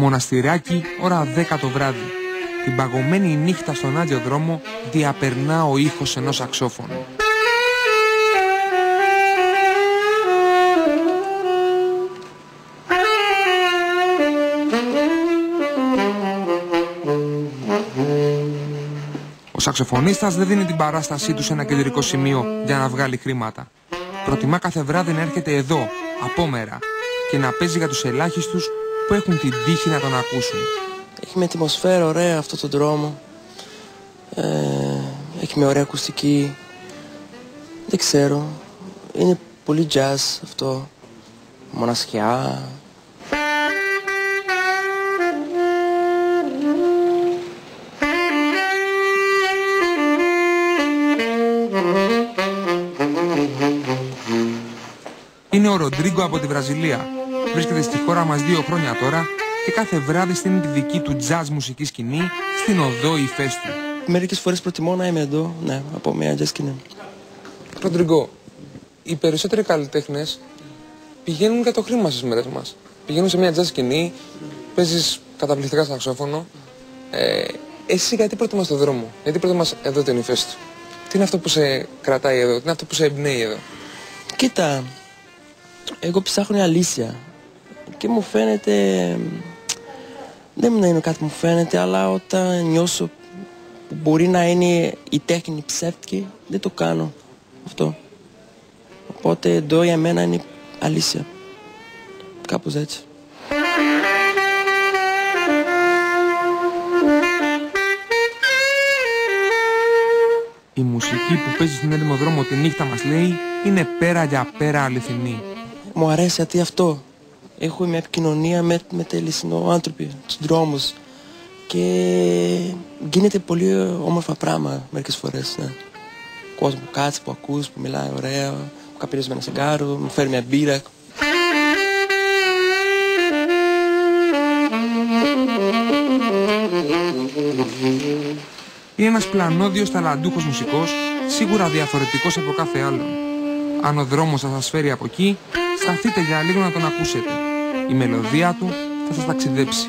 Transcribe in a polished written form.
Μοναστηράκι, ώρα 10 το βράδυ. Την παγωμένη νύχτα στον άδειο δρόμο διαπερνά ο ήχος ενός σαξόφωνου. Ο σαξοφωνίστας δεν δίνει την παράστασή του σε ένα κεντρικό σημείο για να βγάλει χρήματα. Προτιμά κάθε βράδυ να έρχεται εδώ, απόμερα, και να παίζει για τους ελάχιστους που έχουν την τύχη να τον ακούσουν. Έχει μια ατμοσφαίρα ωραία αυτό το δρόμο. Έχει μια ωραία ακουστική. Δεν ξέρω. Είναι πολύ jazz αυτό. Μονασιά. Είναι ο Ροντρίγκο από τη Βραζιλία. Βρίσκεται στη χώρα μας 2 χρόνια τώρα και κάθε βράδυ στείνει τη δική του jazz μουσική σκηνή στην οδό Ηφαίστου. Μερικές φορές προτιμώ να είμαι εδώ, ναι, από μια jazz σκηνή. Ροντρίγκο, οι περισσότεροι καλλιτέχνες πηγαίνουν για το χρήμα στις μέρες μας. Πηγαίνουν σε μια jazz σκηνή, παίζεις καταπληκτικά σαξόφωνο. Εσύ γιατί προτιμάς το δρόμο, γιατί προτιμάς εδώ την Ηφαίστου? Τι είναι αυτό που σε κρατάει εδώ, τι είναι αυτό που σε εμπνέει εδώ? Κοίτα, εγώ ψάχνω αλήθεια και μου φαίνεται, δεν είναι κάτι που μου φαίνεται, αλλά όταν νιώσω που μπορεί να είναι η τέχνη ψεύτικη, δεν το κάνω αυτό. Οπότε εδώ για μένα είναι αλήθεια, κάπως έτσι. Η μουσική που παίζει στον έρημο δρόμο τη νύχτα μας, λέει, είναι πέρα για πέρα αληθινή. Μου αρέσει γιατί αυτό. Έχω μια επικοινωνία με τελεσινό άνθρωποι, τους δρόμους. Και γίνεται πολύ όμορφα πράγμα μερικές φορές. Ναι. Κόσμο που κάτσει, που ακούς, που μιλάει ωραία, που καπηρίζει με ένα σιγκάρο, μου φέρει μια μπύρα. Είναι ένας πλανόδιος ταλαντούχος μουσικός, σίγουρα διαφορετικός από κάθε άλλον. Αν ο δρόμος θα σας φέρει από εκεί, σταθείτε για λίγο να τον ακούσετε. Η μελωδία του θα σας ταξιδέψει.